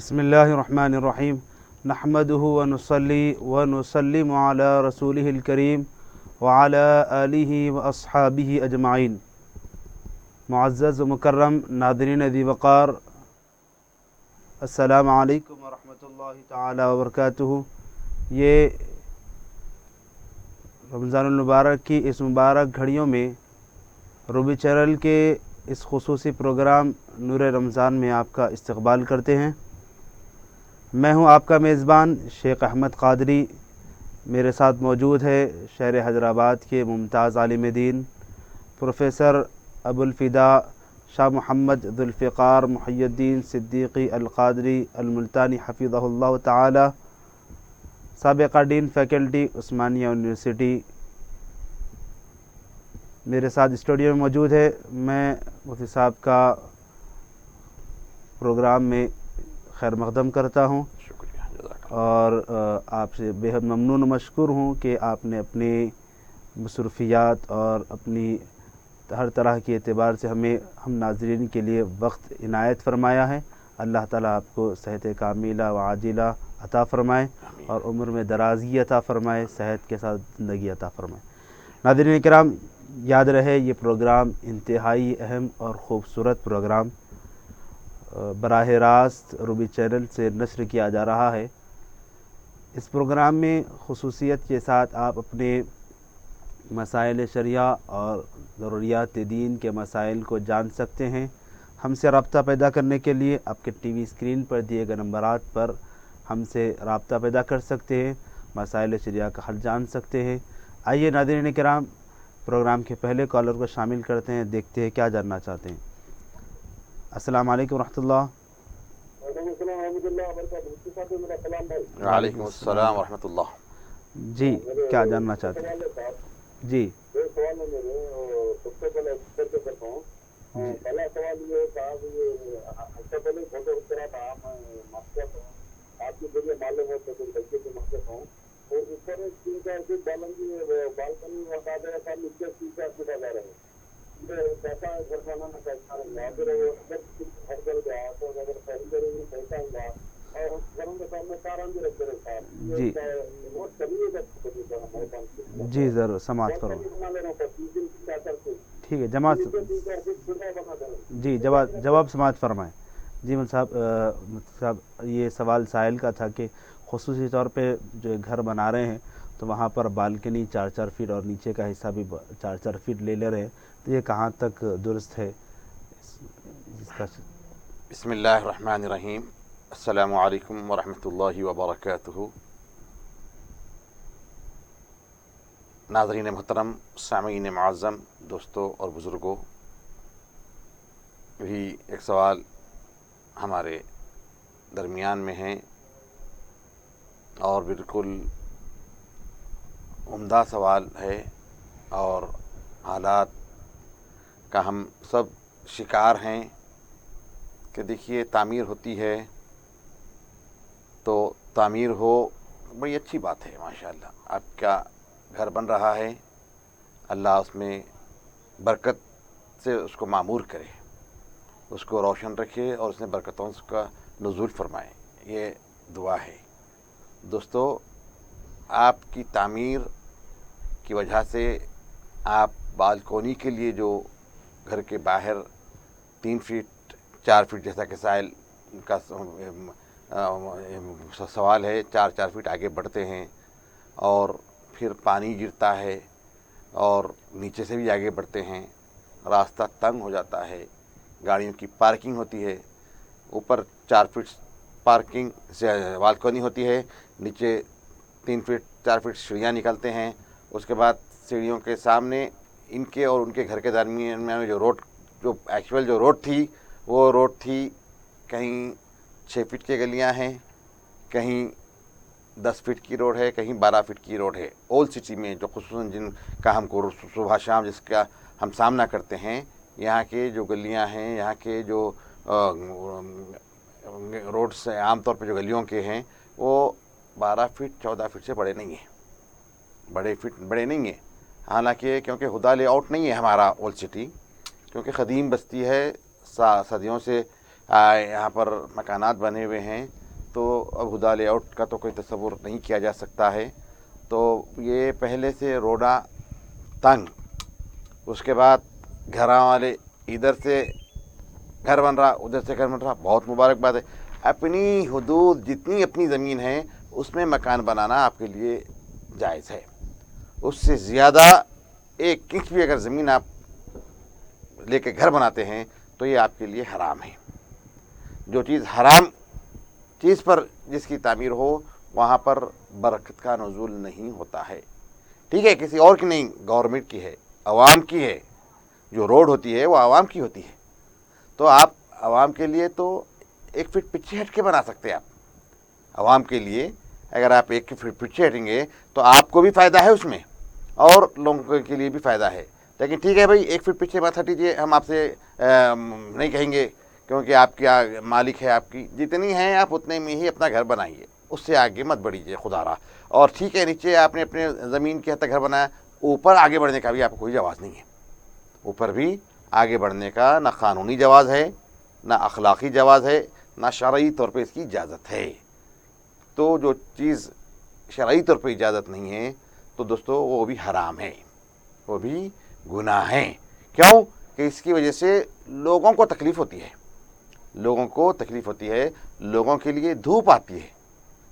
بسم اللہ الرحمن الرحیم نحمدہ ونصلی ونسلم علی رسولہ الکریم وعلی آلہ واصحابہ اجمعین۔ معزز و مکرم ناظرین ذی وقار، السلام علیکم ورحمۃ اللہ تعالی وبرکاتہ۔ یہ رمضان المبارک کی اس مبارک گھڑیوں میں روبی چینل کے اس خصوصی پروگرام نور رمضان میں آپ کا استقبال کرتے ہیں۔ میں ہوں آپ کا میزبان شیخ احمد قادری۔ میرے ساتھ موجود ہے شہر حیدرآباد کے ممتاز عالم دین پروفیسر ابوالفدا شاہ محمد ذوالفقار محی الدین صدیقی القادری الملتانی حفظہ اللہ تعالی، سابقہ ڈین فیکلٹی عثمانیہ یونیورسٹی، میرے ساتھ اسٹوڈیو میں موجود ہے۔ میں مفتی صاحب کا پروگرام میں خیر مقدم کرتا ہوں اور آپ سے بے حد ممنون و مشکور ہوں کہ آپ نے اپنی مصروفیات اور اپنی ہر طرح کے اعتبار سے ہم ناظرین کے لیے وقت عنایت فرمایا ہے۔ اللہ تعالیٰ آپ کو صحت کاملہ و عاجلہ عطا فرمائے اور عمر میں درازی عطا فرمائے، صحت کے ساتھ زندگی عطا فرمائے۔ ناظرین کرام، یاد رہے یہ پروگرام انتہائی اہم اور خوبصورت پروگرام براہ راست روبی چینل سے نشر کیا جا رہا ہے۔ اس پروگرام میں خصوصیت کے ساتھ آپ اپنے مسائل شرعیہ اور ضروریات دین کے مسائل کو جان سکتے ہیں۔ ہم سے رابطہ پیدا کرنے کے لیے آپ کے ٹی وی اسکرین پر دیے گئے نمبرات پر ہم سے رابطہ پیدا کر سکتے ہیں، مسائل شرعیہ کا حل جان سکتے ہیں۔ آئیے ناظرین کرام، پروگرام کے پہلے کالر کو شامل کرتے ہیں، دیکھتے ہیں کیا جاننا چاہتے ہیں۔ السلام علیکم ورحمۃ اللہ۔ وعلیکم السلام ورحمۃ اللہ۔ جی، کیا جاننا چاہتے ہیں؟ جی سوال ہے میرے، سب سے پہلے کرتا ہوں۔ پہلا سوال یہ صاحب، اس سے پہلے فوٹو کرا تھا، میں معذرت ہوں، آپ کے ذریعے معلوم ہوتا ہے بچے کی معذرت ہوں، اور اس پر بالکنی بتا دے رہا تھا، نیچے سیٹا سیدھا جا رہے ہیں پیسہ گھرخانہ میں پیسہ رہا پھر ہر کر گیا تو اگر صحیح کریں گے پیسہ ہوا اور گھروں کے سامنے کار بھی رکھتے رہے صاحب، جی بہت کمی ہے۔ جی ضرور سماعت فرما۔ ٹھیک ہے جماعت، جی جواب سماعت فرمائیں۔ جی صاحب، یہ سوال سائل کا تھا کہ خصوصی طور پہ جو گھر بنا رہے ہیں تو وہاں پر بالکنی 4 فٹ اور نیچے کا حصہ بھی 4 فٹ لے رہے ہیں، تو یہ کہاں تک درست ہے؟ بسم اللہ الرحمن الرحیم۔ السلام علیکم ورحمۃ اللہ وبرکاتہ۔ ناظرین محترم، سامعین معظم، دوستوں اور بزرگوں، بھی ایک سوال ہمارے درمیان میں ہیں اور بالکل عمدہ سوال ہے، اور حالات کا ہم سب شکار ہیں کہ دیکھیے تعمیر ہوتی ہے تو تعمیر ہو بڑی اچھی بات ہے، ماشاءاللہ آپ کا گھر بن رہا ہے، اللہ اس میں برکت سے اس کو معمور کرے، اس کو روشن رکھے اور اس نے برکتوں کا نزول فرمائے، یہ دعا ہے۔ دوستو، آپ کی تعمیر کی وجہ سے آپ بالکونی کے لیے جو گھر کے باہر 3 فٹ 4 فٹ جیسا کہ سائل کا سوال ہے، 4 فٹ آگے بڑھتے ہیں اور پھر پانی گرتا ہے اور نیچے سے بھی آگے بڑھتے ہیں، راستہ تنگ ہو جاتا ہے، گاڑیوں کی پارکنگ ہوتی ہے، اوپر 4 فٹ پارکنگ سے بالکونی ہوتی ہے، نیچے 3 فٹ 4 فٹ سیڑھیاں نکلتے ہیں، اس کے بعد سیڑھیوں کے سامنے ان کے اور ان کے گھر کے درمیان میں جو روڈ، جو ایکچوئل جو روڈ تھی وہ روڈ تھی کہیں 6 فٹ کی گلیاں ہیں، کہیں 10 فٹ کی روڈ ہے، کہیں 12 فٹ کی روڈ ہے۔ اولڈ سٹی میں جو خصوصاً جن کا ہم کو صبح شام جس کا ہم سامنا کرتے ہیں، یہاں کے جو گلیاں ہیں، یہاں کے جو روڈس عام طور پہ جو گلیوں کے ہیں وہ 12 فٹ 14 فٹ سے بڑے نہیں ہیں، بڑے نہیں ہیں۔ حالانکہ کیونکہ ہدا لے آؤٹ نہیں ہے ہمارا اولڈ سٹی، کیونکہ قدیم بستی ہے، صدیوں سے یہاں پر مکانات بنے ہوئے ہیں، تو اب ہدا لے آؤٹ کا تو کوئی تصور نہیں کیا جا سکتا ہے. تو یہ پہلے سے روڈا تنگ, اس کے بعد گھراں والے ادھر سے گھر بن رہا ادھر سے گھر بن رہا. بہت مبارکباد ہے. اپنی حدود جتنی اپنی زمین ہے اس میں مکان بنانا آپ کے لیے جائز ہے. اس سے زیادہ 1 انچ بھی اگر زمین آپ لے کے گھر بناتے ہیں تو یہ آپ کے لیے حرام ہے. جو چیز حرام چیز پر جس کی تعمیر ہو وہاں پر برکت کا نزول نہیں ہوتا ہے. ٹھیک ہے, کسی اور کی نہیں, گورنمنٹ کی ہے, عوام کی ہے. جو روڈ ہوتی ہے وہ عوام کی ہوتی ہے. تو آپ عوام کے لیے تو 1 فٹ پیچھے ہٹ کے بنا سکتے ہیں. آپ عوام کے لیے اگر آپ 1 فٹ پیچھے ہٹیں گے تو آپ کو بھی فائدہ ہے اس میں اور لوگوں کے لیے بھی فائدہ ہے. لیکن ٹھیک ہے بھائی 1 فٹ پیچھے مت ہٹیجیے, ہم آپ سے نہیں کہیں گے کیونکہ آپ کیا مالک ہے, آپ کی جتنی ہیں آپ اتنے میں ہی اپنا گھر بنائیے, اس سے آگے مت بڑھیجیے خدا را. اور ٹھیک ہے نیچے آپ نے اپنے زمین کی حد تک گھر بنایا, اوپر آگے بڑھنے کا بھی آپ کو کوئی جواز نہیں ہے. اوپر بھی آگے بڑھنے کا نہ قانونی جواز ہے, نہ اخلاقی جواز ہے, نہ شرعی طور پہ اس کی اجازت ہے. تو جو چیز شرعی طور پہ اجازت نہیں ہے تو دوستو وہ بھی حرام ہے, وہ بھی گناہ ہے. کیوں کہ اس کی وجہ سے لوگوں کو تکلیف ہوتی ہے, لوگوں کو تکلیف ہوتی ہے. لوگوں کے لیے دھوپ آتی ہے,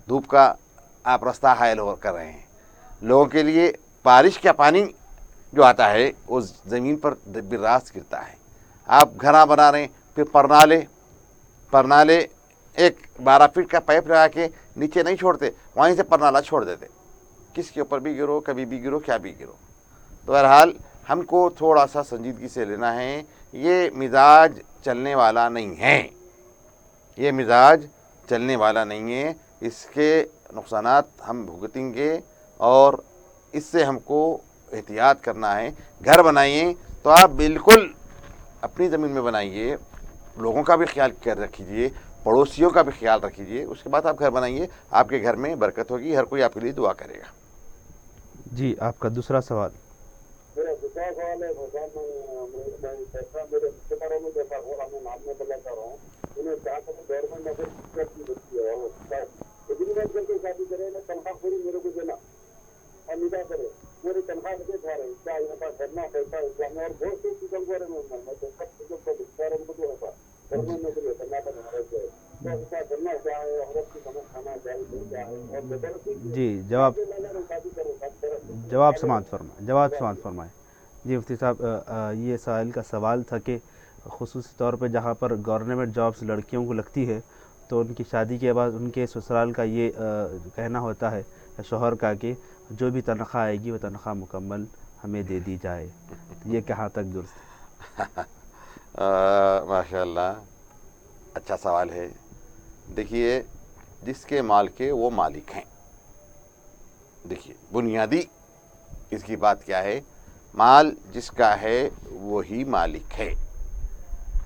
دھوپ کا آپ رستہ حائل کر رہے ہیں. لوگوں کے لیے بارش کا پانی جو آتا ہے وہ زمین پر براست گرتا ہے. آپ گھراں بنا رہے ہیں, پھر پرنالے 12 فٹ کا پائپ لگا کے نیچے نہیں چھوڑتے, وہیں سے پرنالہ چھوڑ دیتے. کس کے اوپر بھی گرو, کبھی بھی گرو, کیا بھی گرو. تو بہرحال ہم کو تھوڑا سا سنجیدگی سے لینا ہے. یہ مزاج چلنے والا نہیں ہے, یہ مزاج چلنے والا نہیں ہے. اس کے نقصانات ہم بھگتیں گے اور اس سے ہم کو احتیاط کرنا ہے. گھر بنائیے تو آپ بالکل اپنی زمین میں بنائیے, لوگوں کا بھی خیال رکھیے, پڑوسیوں کا بھی خیال رکھیے. اس کے بعد آپ گھر بنائیے, آپ کے گھر میں برکت ہوگی, ہر کوئی آپ کے لیے دعا کرے گا. جی آپ کا دوسرا سوال. میرا دوسرا سوال ہے میں پیسہ میرے رشتے داروں میں دیکھا ہوں, ہمیں نام میں بلا کر رہا ہوں, انہیں جہاں تک گورنمنٹ نوکری کی بچی ہے اتنی بات کر کے شادی کرے نا, تنخواہ پوری میرے کو دینا اور ندا کرے, میری تنخواہ سے کھا رہے ہیں, کیا یہاں پر کرنا پیسہ اسلام اور بہت سی چیزوں کے بارے میں تو سب چیزوں کو رشتےداروں کو جو ہوتا گورنمنٹ نوکری ہے کرنا ہے تو ایسا کرنا کیا ہے, عورت کی سمجھ کھانا چاہیے کیا ہے, اور بہتر جی جواب شادی کرو جواب سماعت فرمائیں. جی مفتی صاحب, یہ سائل کا سوال تھا کہ خصوصی طور پہ جہاں پر گورنمنٹ جابس لڑکیوں کو لگتی ہے تو ان کی شادی کے بعد ان کے سسرال کا یہ کہنا ہوتا ہے شوہر کا کہ جو بھی تنخواہ آئے گی وہ تنخواہ مکمل ہمیں دے دی جائے. یہ کہاں تک درست ہے؟ ماشاء اللہ, اچھا سوال ہے. دیکھیے جس کے مال کے وہ مالک ہیں. دیکھیے بنیادی اس کی بات کیا ہے, مال جس کا ہے وہی مالک ہے.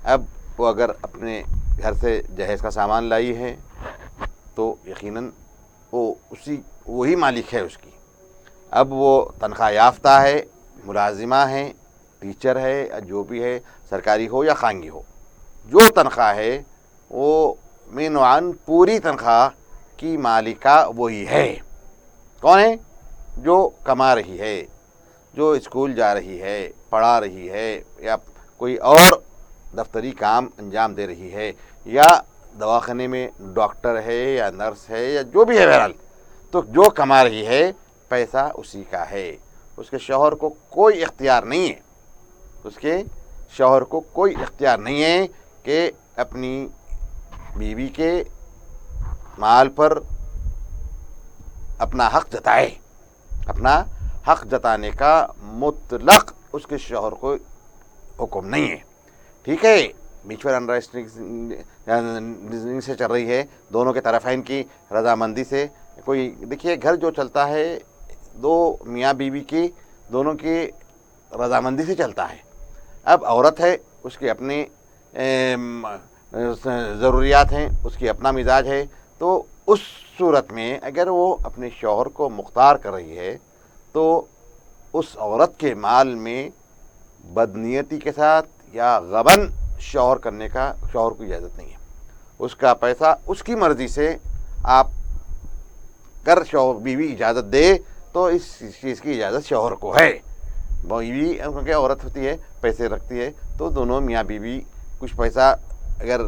اب وہ اگر اپنے گھر سے جہیز کا سامان لائی ہے تو یقیناً وہ وہی مالک ہے اس کی. اب وہ تنخواہ یافتہ ہے, ملازمہ ہے, ٹیچر ہے, جو بھی ہے, سرکاری ہو یا خانگی ہو, جو تنخواہ ہے وہ مینوان پوری تنخواہ کی مالکہ وہی ہے. کون ہے؟ جو کما رہی ہے, جو اسکول جا رہی ہے, پڑھا رہی ہے, یا کوئی اور دفتری کام انجام دے رہی ہے, یا دواخانے میں ڈاکٹر ہے یا نرس ہے یا جو بھی ہے. بہرحال تو جو کما رہی ہے پیسہ اسی کا ہے. اس کے شوہر کو کوئی اختیار نہیں ہے, اس کے شوہر کو کوئی اختیار نہیں ہے کہ اپنی بیوی کے مال پر اپنا حق جتائے. اپنا حق جتانے کا مطلق اس کے شوہر کو حکم نہیں ہے. ٹھیک ہے, میوچل انڈرسٹینڈنگ سے چل رہی ہے, دونوں کے طرفین کی رضامندی سے. کوئی دیکھیے گھر جو چلتا ہے دو میاں بیوی کی دونوں کی رضامندی سے چلتا ہے. اب عورت ہے, اس کے اپنے ضروریات ہیں, اس کی اپنا مزاج ہے. تو اس صورت میں اگر وہ اپنے شوہر کو مختار کر رہی ہے تو اس عورت کے مال میں بدنیتی کے ساتھ یا غبن شوہر کرنے کا شوہر کو اجازت نہیں ہے. اس کا پیسہ اس کی مرضی سے آپ اگر شوہر بیوی اجازت دے تو اس چیز کی اجازت شوہر کو ہے. بیوی کیونکہ عورت ہوتی ہے پیسے رکھتی ہے تو دونوں میاں بیوی کچھ پیسہ اگر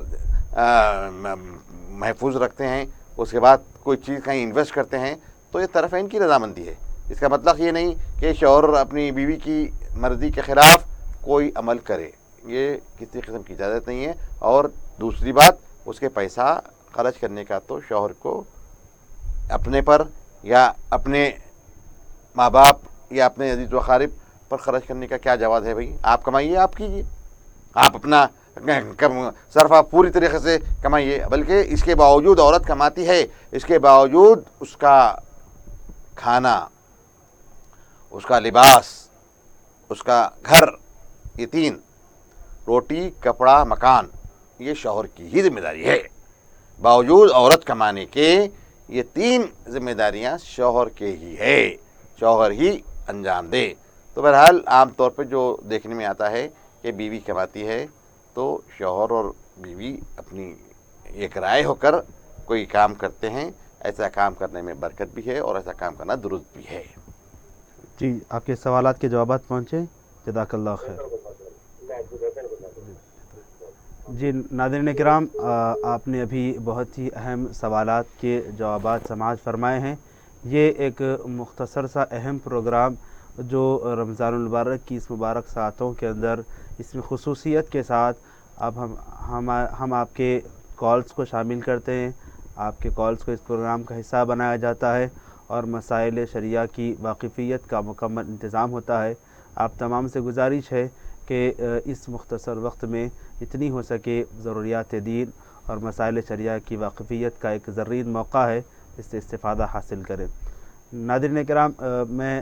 محفوظ رکھتے ہیں اس کے بعد کوئی چیز کہیں انویسٹ کرتے ہیں تو یہ طرفین کی رضامندی ہے. اس کا مطلب یہ نہیں کہ شوہر اپنی بیوی کی مرضی کے خلاف کوئی عمل کرے, یہ کسی قسم کی اجازت نہیں ہے. اور دوسری بات, اس کے پیسہ خرچ کرنے کا تو شوہر کو اپنے پر یا اپنے ماں باپ یا اپنے عزیز و اقارب پر خرچ کرنے کا کیا جواز ہے بھائی؟ آپ کمائیے, آپ کیجیے, آپ اپنا صرف آپ پوری طریقے سے کمائیے. بلکہ اس کے باوجود عورت کماتی ہے, اس کے باوجود اس کا کھانا, اس کا لباس, اس کا گھر, یہ تین, روٹی کپڑا مکان, یہ شوہر کی ہی ذمہ داری ہے. باوجود عورت کمانے کے یہ تین ذمہ داریاں شوہر کے ہی ہے, شوہر ہی انجام دے. تو بہرحال عام طور پہ جو دیکھنے میں آتا ہے کہ بیوی کماتی ہے تو شوہر اور بیوی اپنی ایک رائے ہو کر کوئی کام کرتے ہیں. ایسا کام کرنے میں برکت بھی ہے اور ایسا کام کرنا درست بھی ہے. جی, آپ کے سوالات کے جوابات پہنچے, جزاک اللہ خیر. جی ناظرین کرام, آپ نے ابھی بہت ہی اہم سوالات کے جوابات سماعت فرمائے ہیں. یہ ایک مختصر سا اہم پروگرام جو رمضان المبارک کی اس مبارک ساعتوں کے اندر اس میں خصوصیت کے ساتھ اب ہم آپ کے کالز کو شامل کرتے ہیں. آپ کے کالز کو اس پروگرام کا حصہ بنایا جاتا ہے اور مسائل شرعیہ کی واقفیت کا مکمل انتظام ہوتا ہے. آپ تمام سے گزارش ہے کہ اس مختصر وقت میں اتنی ہو سکے ضروریات دین اور مسائل شرعیہ کی واقفیت کا ایک زرین موقع ہے, اس سے استفادہ حاصل کریں. ناظرین کرام, میں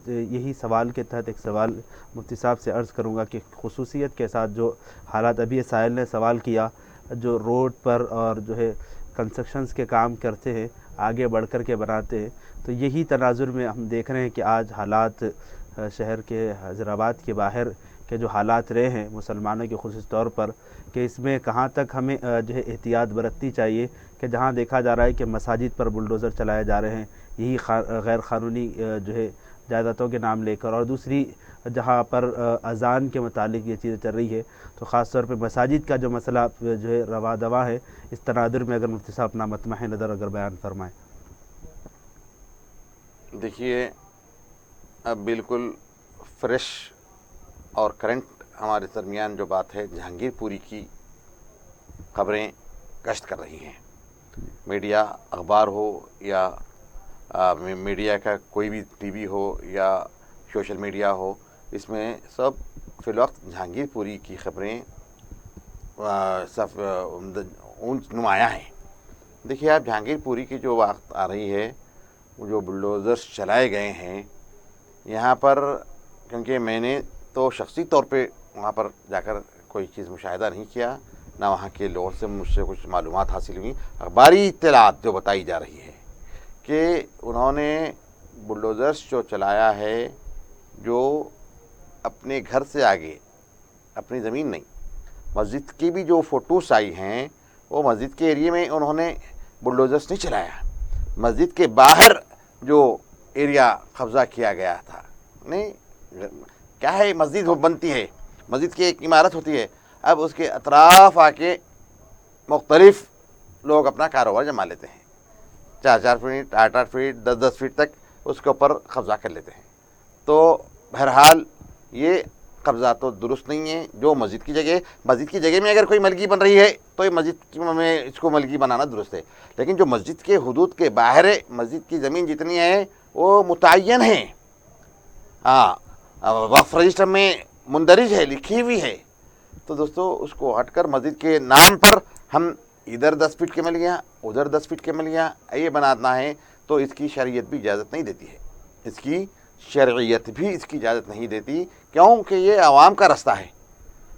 یہی سوال کے تحت ایک سوال مفتی صاحب سے عرض کروں گا کہ خصوصیت کے ساتھ جو حالات ابھی سائل نے سوال کیا, جو روڈ پر اور جو ہے کنسٹرکشنز کے کام کرتے ہیں, آگے بڑھ کر کے بناتے ہیں, تو یہی تناظر میں ہم دیکھ رہے ہیں کہ آج حالات شہر کے حیدرآباد کے باہر کے جو حالات رہے ہیں مسلمانوں کے خصوصی طور پر, کہ اس میں کہاں تک ہمیں جو ہے احتیاط برتنی چاہیے کہ جہاں دیکھا جا رہا ہے کہ مساجد پر بلڈوزر چلائے جا رہے ہیں یہی غیر قانونی جو ہے جائیدادوں کے نام لے کر, اور دوسری جہاں پر اذان کے متعلق یہ چیزیں چل رہی ہے, تو خاص طور پہ مساجد کا جو مسئلہ جو ہے رواں دواں ہے, اس تناظر میں اگر مفتی صاحب اپنا مطمع نظر اگر بیان فرمائیں. دیکھیے, اب بالکل فریش اور کرنٹ ہمارے درمیان جو بات ہے, جہانگیر پوری کی خبریں گشت کر رہی ہیں. میڈیا, اخبار ہو یا میڈیا کا کوئی بھی ٹی وی ہو یا سوشل میڈیا ہو, اس میں سب فی الوقت جہانگیر پوری کی خبریں نمایاں ہیں. دیکھیے آپ, جہانگیر پوری کی جو وقت آ رہی ہے, جو بلڈوزرز چلائے گئے ہیں یہاں پر, کیونکہ میں نے تو شخصی طور پہ وہاں پر جا کر کوئی چیز مشاہدہ نہیں کیا, نہ وہاں کے لوگوں سے مجھ سے کچھ معلومات حاصل ہوئی. اخباری اطلاعات جو بتائی جا رہی ہے کہ انہوں نے بلڈوزرز جو چلایا ہے, جو اپنے گھر سے آگے, اپنی زمین نہیں, مسجد کی بھی جو فوٹوز آئی ہیں وہ مسجد کے ایریے میں انہوں نے بلڈوزرز نہیں چلایا, مسجد کے باہر جو ایریا قبضہ کیا گیا تھا. نہیں, کیا ہے, مسجد بنتی ہے, مسجد کی ایک عمارت ہوتی ہے, اب اس کے اطراف آ کے مختلف لوگ اپنا کاروبار جما لیتے ہیں, 4 فٹ 8 فٹ 10 فٹ تک اس کے اوپر قبضہ کر لیتے ہیں. تو بہرحال یہ قبضہ تو درست نہیں ہے. جو مسجد کی جگہ میں اگر کوئی ملکی بن رہی ہے تو یہ مسجد میں اس کو ملکی بنانا درست ہے, لیکن جو مسجد کے حدود کے باہر ہے, مسجد کی زمین جتنی ہے وہ متعین ہے, وقف رجسٹر میں مندرج ہے, لکھی ہوئی ہے. تو دوستو, اس کو ہٹ کر مسجد کے نام پر ہم ادھر 10 فٹ کے ملیاں ادھر 10 فٹ کے ملیاں یہ بنانا ہے, تو اس کی شریعت بھی اجازت نہیں دیتی ہے. اس کی شرعیت بھی اس کی اجازت نہیں دیتی, کیونکہ یہ عوام کا رستہ ہے.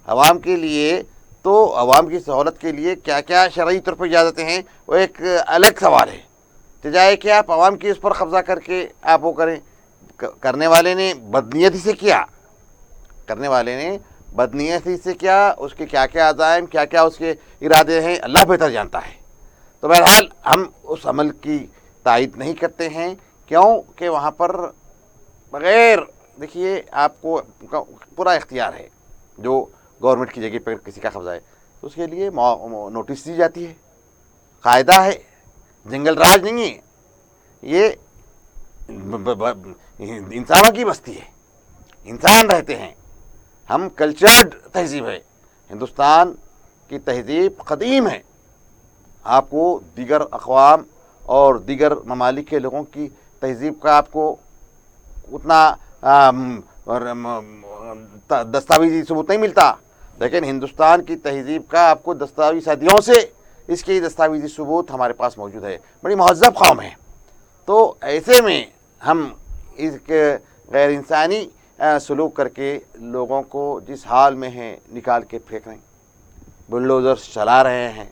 عوام کے لیے تو عوام کی سہولت کے لیے کیا کیا شرعی طور پر اجازتیں ہیں وہ ایک الگ سوال ہے. جائے کہ آپ عوام کی اس پر قبضہ کر کے آپ وہ کریں. کرنے والے نے بدنیتی سے کیا, اس کے کیا کیا عزائم, کیا کیا اس کے ارادے ہیں, اللہ بہتر جانتا ہے. تو بہرحال ہم اس عمل کی تائید نہیں کرتے ہیں، کیوں کہ وہاں پر بغیر دیکھیے آپ کو پورا اختیار ہے، جو گورنمنٹ کی جگہ پر کسی کا قبضہ ہے تو اس کے لیے نوٹس دی جاتی ہے، قاعدہ ہے، جنگل راج نہیں ہے، یہ انسانوں کی بستی ہے، انسان رہتے ہیں، ہم کلچرڈ تہذیب ہے، ہندوستان کی تہذیب قدیم ہے، آپ کو دیگر اقوام اور دیگر ممالک کے لوگوں کی تہذیب کا آپ کو اتنا دستاویزی ثبوت نہیں ملتا، لیکن ہندوستان کی تہذیب کا آپ کو دستاویزی صدیوں سے اس کی دستاویزی ثبوت ہمارے پاس موجود ہے، بڑی مہذب قوم ہے۔ تو ایسے میں ہم اس کے غیر انسانی سلوک کر کے لوگوں کو جس حال میں ہیں نکال کے پھینک رہے ہیں، بلڈوزر چلا رہے ہیں،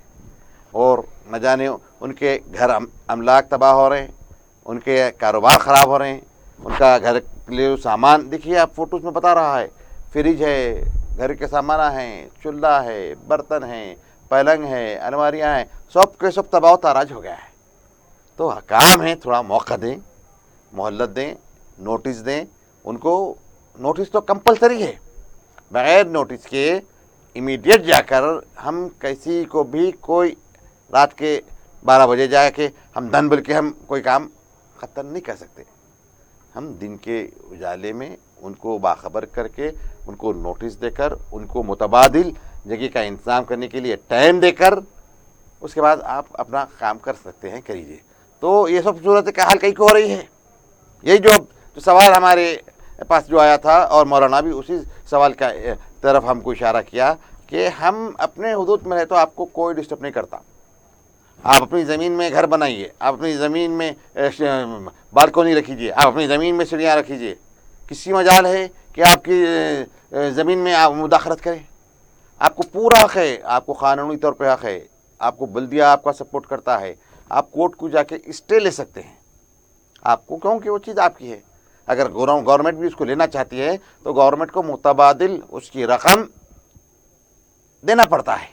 اور نہ جانے ان کے گھر املاک تباہ ہو رہے ہیں، ان کے کاروبار خراب ہو رہے ہیں، ان کا گھر کے لیے سامان دیکھیے آپ فوٹوز میں بتا رہا ہے، فریج ہے، گھر کے سامان ہیں، چولہا ہے، برتن ہیں، پلنگ ہے، الماریاں ہیں، سب کے سب تباہ و تاراج ہو گیا ہے۔ تو حکام ہیں تھوڑا موقع دیں، مہلت دیں، نوٹس دیں ان کو، نوٹس تو کمپلسری ہے، بغیر نوٹس کے امیڈیٹ جا کر ہم کسی کو بھی کوئی رات کے 12 بجے جا کے ہم دن بل کے ہم کوئی کام ختم نہیں کر سکتے، ہم دن کے اجالے میں ان کو باخبر کر کے ان کو نوٹس دے کر ان کو متبادل جگہ کا انتظام کرنے کے لیے ٹائم دے کر اس کے بعد آپ اپنا کام کر سکتے ہیں، کریے۔ تو یہ سب صورت کا حال کئی کو ہو رہی ہے، یہی جو سوال ہمارے پاس جو آیا تھا اور مولانا بھی اسی سوال کا طرف ہم کو اشارہ کیا کہ ہم اپنے حدود میں رہے تو آپ کو کوئی ڈسٹرب نہیں کرتا، آپ اپنی زمین میں گھر بنائیے، آپ اپنی زمین میں بالکونی رکھیے، آپ اپنی زمین میں سیڑھیاں رکھیے، کسی مجال ہے کہ آپ کی زمین میں آپ مداخلت کریں، آپ کو پورا حق ہے، آپ کو قانونی طور پہ حق ہے، آپ کو بلدیہ آپ کا سپورٹ کرتا ہے، آپ کورٹ کو جا کے اسٹے لے سکتے ہیں، آپ کو کیونکہ وہ چیز آپ کی ہے، اگر گورنمنٹ بھی اس کو لینا چاہتی ہے تو گورنمنٹ کو متبادل اس کی رقم دینا پڑتا ہے،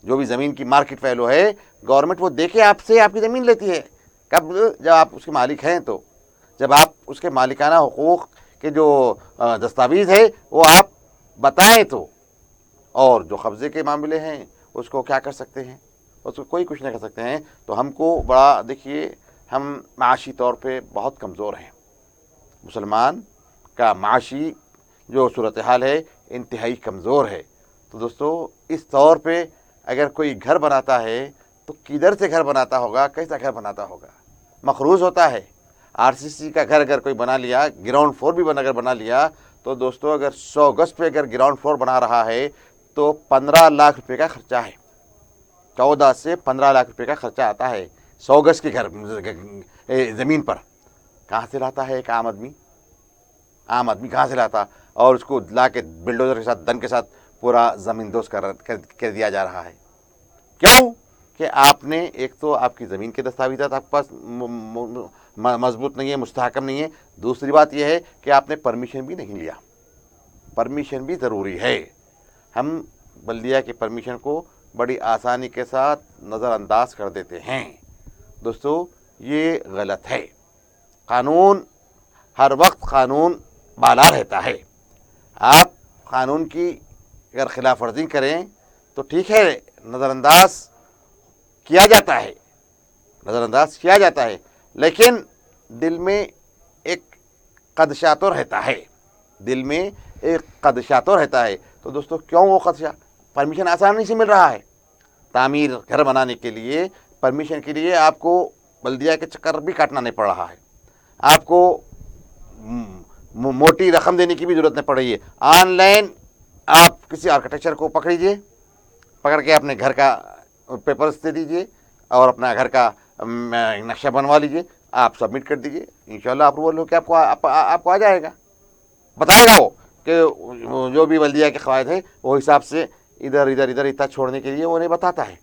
جو بھی زمین کی مارکیٹ ویلو ہے گورنمنٹ وہ دے کے آپ سے آپ کی زمین لیتی ہے، کب؟ جب آپ اس کے مالک ہیں، تو جب آپ اس کے مالکانہ حقوق کے جو دستاویز ہے وہ آپ بتائیں تو، اور جو قبضے کے معاملے ہیں اس کو کیا کر سکتے ہیں، اس کو کوئی کچھ نہیں کر سکتے ہیں۔ تو ہم کو بڑا دیکھیے ہم معاشی طور پہ بہت کمزور ہیں، مسلمان کا معاشی جو صورتحال ہے انتہائی کمزور ہے۔ تو دوستو اس طور پہ اگر کوئی گھر بناتا ہے تو کدھر سے گھر بناتا ہوگا، کیسا گھر بناتا ہوگا، مقروض ہوتا ہے۔ RCC کا گھر اگر کوئی بنا لیا، گراؤنڈ فلور بھی اگر بنا لیا تو دوستو اگر 100 گز پہ اگر گراؤنڈ فلور بنا رہا ہے تو 15 لاکھ روپے کا خرچہ ہے، 14 سے 15 لاکھ روپے کا خرچہ آتا ہے 100 گز کے گھر زمین پر۔ کہاں سے لاتا ہے ایک عام آدمی کہاں سے لاتا، اور اس کو لا کے بلڈوزر کے ساتھ دن کے ساتھ پورا زمین دوز کر دیا جا رہا ہے، کیوں کہ آپ نے ایک تو آپ کی زمین کے دستاویزات آپ کے پاس مضبوط نہیں ہے، مستحکم نہیں ہے، دوسری بات یہ ہے کہ آپ نے پرمیشن بھی نہیں لیا، پرمیشن بھی ضروری ہے۔ ہم بلدیہ کی پرمیشن کو بڑی آسانی کے ساتھ نظر انداز کر دیتے ہیں۔ دوستو یہ غلط ہے، قانون ہر وقت قانون بالا رہتا ہے، آپ قانون کی اگر خلاف ورزی کریں تو ٹھیک ہے، نظر انداز کیا جاتا ہے، لیکن دل میں ایک خدشہ تو رہتا ہے، تو دوستو کیوں وہ خدشہ؟ پرمیشن آسانی سے مل رہا ہے، تعمیر گھر بنانے کے لیے پرمیشن کے لیے آپ کو بلدیہ کے چکر بھی کاٹنا نہیں پڑ رہا ہے، آپ کو موٹی رقم دینے کی بھی ضرورت نہیں پڑ رہی ہے، آن لائن آپ کسی آرکیٹیکچر کو پکڑ کے اپنے گھر کا پیپرز دے دیجئے اور اپنا گھر کا نقشہ بنوا لیجئے، آپ سبمٹ کر دیجئے، انشاءاللہ اپروول ہو کے آپ کو آ جائے گا، بتائے گا وہ کہ جو بھی بلدیہ کے قواعد ہیں وہ حساب سے ادھر اتنا چھوڑنے کے لیے وہ نہیں بتاتا ہے،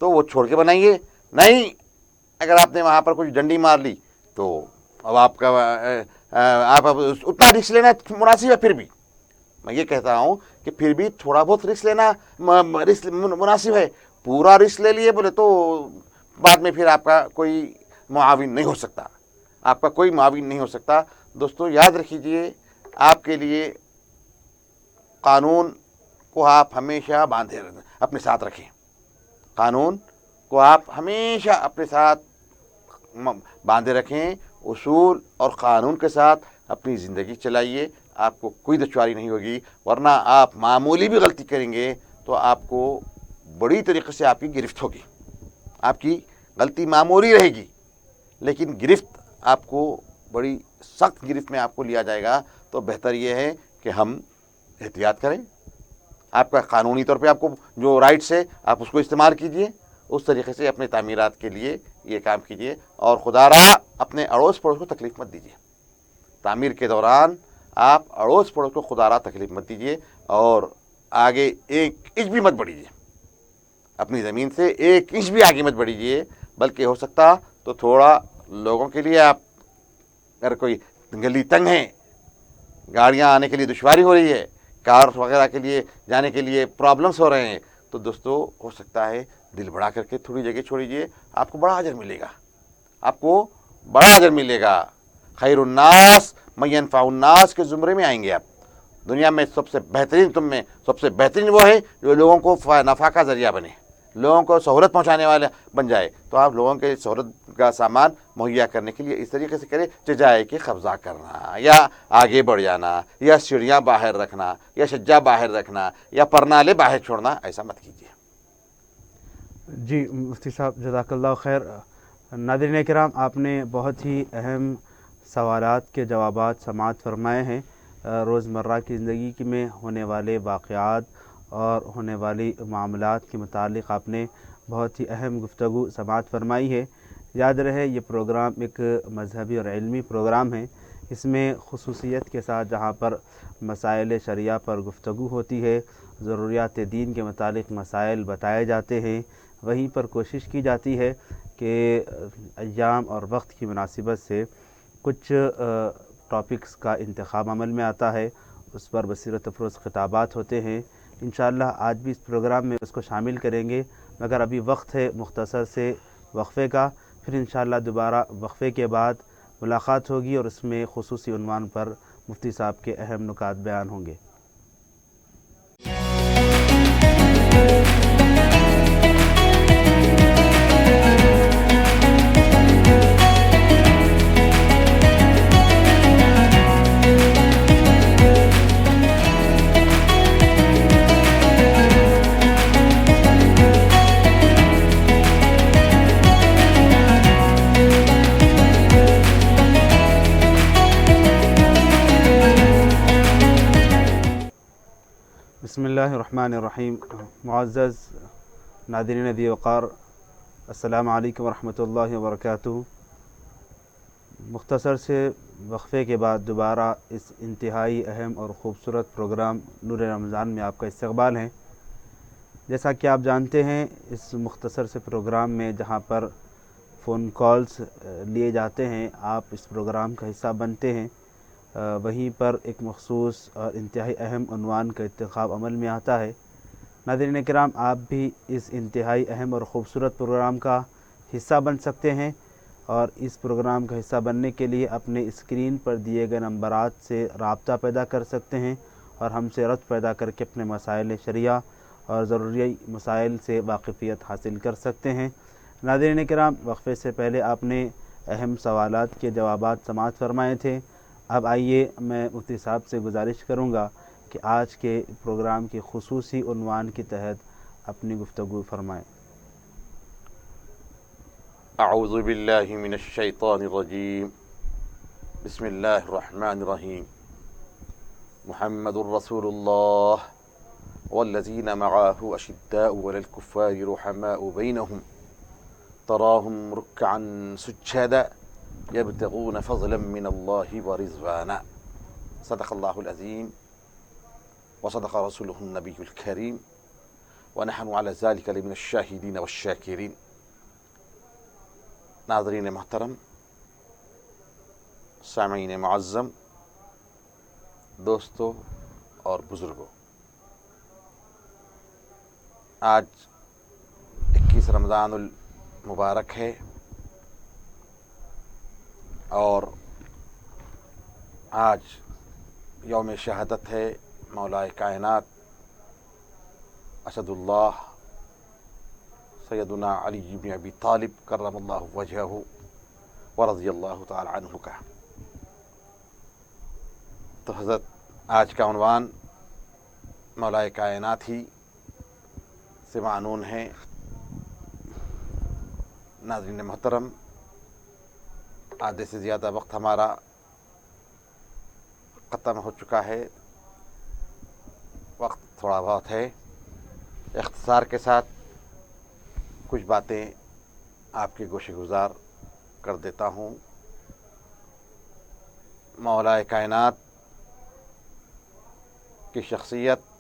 تو وہ چھوڑ کے بنائیے، نہیں اگر آپ نے وہاں پر کچھ ڈنڈی مار لی تو اب آپ اتنا رسک لینا مناسب ہے۔ پھر بھی میں یہ کہتا ہوں کہ پھر بھی تھوڑا بہت رسک لینا مناسب ہے، پورا رسک لے لیے بولے تو بعد میں پھر آپ کا کوئی معاون نہیں ہو سکتا، آپ کا کوئی معاون نہیں ہو سکتا۔ دوستو یاد رکھیے، آپ کے لیے قانون کو آپ ہمیشہ باندھے اپنے ساتھ رکھیں، قانون کو آپ ہمیشہ اپنے ساتھ باندھے رکھیں، اصول اور قانون کے ساتھ اپنی زندگی چلائیے، آپ کو کوئی دشواری نہیں ہوگی۔ ورنہ آپ معمولی بھی غلطی کریں گے تو آپ کو بڑی طریقے سے آپ کی گرفت ہوگی۔ آپ کی غلطی معمولی رہے گی لیکن گرفت آپ کو بڑی سخت گرفت میں آپ کو لیا جائے گا۔ تو بہتر یہ ہے کہ ہم احتیاط کریں، آپ کا قانونی طور پہ آپ کو جو رائٹس ہے آپ اس کو استعمال کیجئے، اس طریقے سے اپنے تعمیرات کے لیے یہ کام کیجئے، اور خدا را اپنے اڑوس پڑوس کو تکلیف مت دیجیے۔ تعمیر کے دوران آپ اڑوس پڑوس کو خدا را تکلیف مت دیجیے، اور آگے ایک انچ بھی مت بڑھیجیے، اپنی زمین سے ایک انچ بھی آگے مت بڑھیجیے، بلکہ ہو سکتا تو تھوڑا لوگوں کے لیے آپ اگر کوئی گلی تنگ ہے، گاڑیاں آنے کے لیے دشواری ہو رہی ہے، کار وغیرہ کے لیے جانے کے لیے پرابلمس ہو رہے ہیں، تو دوستو ہو سکتا ہے دل بڑھا کر کے تھوڑی جگہ چھوڑ دیجیے، آپ کو بڑا اجر ملے گا، آپ کو بڑا اجر ملے گا۔ خیر الناس من ينفع الناس کے زمرے میں آئیں گے آپ۔ دنیا میں سب سے بہترین، تم میں سب سے بہترین وہ ہے جو لوگوں کو نفع کا ذریعہ بنے، لوگوں کو سہولت پہنچانے والا بن جائے۔ تو آپ لوگوں کے سہولت کا سامان مہیا کرنے کے لیے اس طریقے سے کریں، جائے کہ قبضہ کرنا یا آگے بڑھ جانا یا سیڑھیاں باہر رکھنا یا شجا باہر رکھنا یا پرنالے باہر چھوڑنا، ایسا مت کیجیے۔ جی مفتی صاحب جزاک اللہ خیر۔ ناظرین کرام، آپ نے بہت ہی اہم سوالات کے جوابات سماعت فرمائے ہیں۔ روزمرہ کی زندگی میں ہونے والے واقعات اور ہونے والی معاملات کے متعلق آپ نے بہت ہی اہم گفتگو سماعت فرمائی ہے۔ یاد رہے یہ پروگرام ایک مذہبی اور علمی پروگرام ہے، اس میں خصوصیت کے ساتھ جہاں پر مسائل شرعیہ پر گفتگو ہوتی ہے، ضروریات دین کے متعلق مسائل بتائے جاتے ہیں، وہیں پر کوشش کی جاتی ہے کہ ایام اور وقت کی مناسبت سے کچھ ٹاپکس کا انتخاب عمل میں آتا ہے، اس پر بصیرت افروز خطابات ہوتے ہیں۔ انشاءاللہ آج بھی اس پروگرام میں اس کو شامل کریں گے، مگر ابھی وقت ہے مختصر سے وقفے کا، پھر انشاءاللہ دوبارہ وقفے کے بعد ملاقات ہوگی اور اس میں خصوصی عنوان پر مفتی صاحب کے اہم نکات بیان ہوں گے۔ بسم اللہ الرحمن الرحیم۔ معزز ناظرین ذی وقار، السلام علیکم ورحمۃ اللہ وبرکاتہ۔ مختصر سے وقفے کے بعد دوبارہ اس انتہائی اہم اور خوبصورت پروگرام نور رمضان میں آپ کا استقبال ہے۔ جیسا کہ آپ جانتے ہیں، اس مختصر سے پروگرام میں جہاں پر فون کالز لیے جاتے ہیں، آپ اس پروگرام کا حصہ بنتے ہیں، وہیں پر ایک مخصوص اور انتہائی اہم عنوان کا انتخاب عمل میں آتا ہے۔ ناظرین کرام، آپ بھی اس انتہائی اہم اور خوبصورت پروگرام کا حصہ بن سکتے ہیں، اور اس پروگرام کا حصہ بننے کے لیے اپنے اسکرین پر دیے گئے نمبرات سے رابطہ پیدا کر سکتے ہیں اور ہم سے ربط پیدا کر کے اپنے مسائل شرعیہ اور ضروری مسائل سے واقفیت حاصل کر سکتے ہیں۔ ناظرین کرام، وقفے سے پہلے آپ نے اہم سوالات کے جوابات سماعت فرمائے تھے۔ اب آئیے میں مفتی صاحب سے گزارش کروں گا کہ آج کے پروگرام کے خصوصی عنوان کے تحت اپنی گفتگو فرمائیں۔ اعوذ باللہ من الشیطان الرجیم، بسم اللہ الرحمن الرحیم۔ محمد رسول اللہ والذین معاہ اشداء علی الکفار رحماء بینہم تراہم رکعا سجدا یبتغون فضلا من اللہ ورضوانا۔ صدق اللہ العظیم وصدق رسولہ النبی الکریم ونحن علی ذلک لمن الشاہدین والشاکرین۔ ناظرین محترم، سامعین معظم، دوستوں اور بزرگوں، آج 21 رمضان مبارک ہے اور آج یوم شہادت ہے مولا کائنات اسد اللہ سیدنا علی بن ابی طالب کرم اللہ وجہہ ورضی اللہ تعالی عنہ کا۔ تو حضرت آج کا عنوان مولا کائنات ہی سے معنون ہے۔ ناظرین محترم، آدھے سے زیادہ وقت ہمارا ختم ہو چکا ہے، وقت تھوڑا بہت ہے، اختصار کے ساتھ کچھ باتیں آپ کے گوشے گزار کر دیتا ہوں۔ مولا کائنات کی شخصیت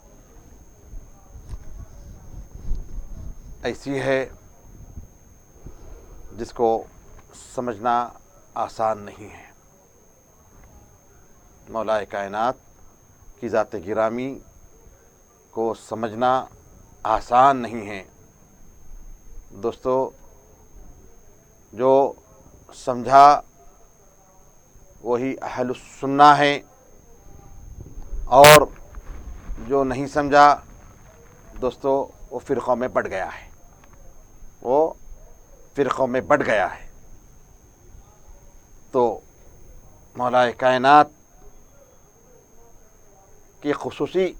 ایسی ہے جس کو سمجھنا آسان نہیں ہے۔ مولا کائنات کی ذات گرامی کو سمجھنا آسان نہیں ہے۔ دوستو، جو سمجھا وہی اہل السنہ ہے، اور جو نہیں سمجھا دوستو وہ فرقوں میں بٹ گیا ہے، وہ فرقوں میں بٹ گیا ہے۔ تو مولا کائنات کی خصوصی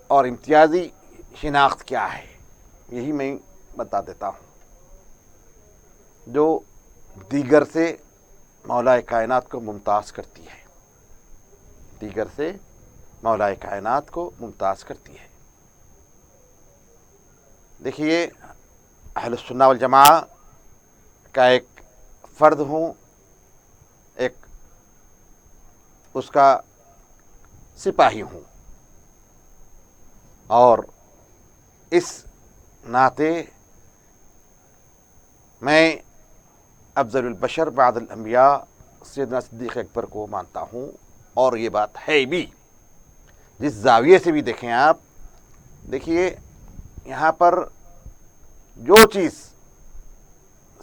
اور امتیازی شناخت کیا ہے، یہی میں بتا دیتا ہوں، جو دیگر سے مولا کائنات کو ممتاز کرتی ہے، دیگر سے مولا کائنات کو ممتاز کرتی ہے۔ دیکھیے، اہل السنہ والجماعہ کا ایک فرد ہوں، ایک اس کا سپاہی ہوں، اور اس ناطے میں افضل البشر بعد الانبیاء سیدنا صدیق اکبر کو مانتا ہوں، اور یہ بات ہے بھی۔ جس زاویے سے بھی دیکھیں آپ، دیکھیے یہاں پر جو چیز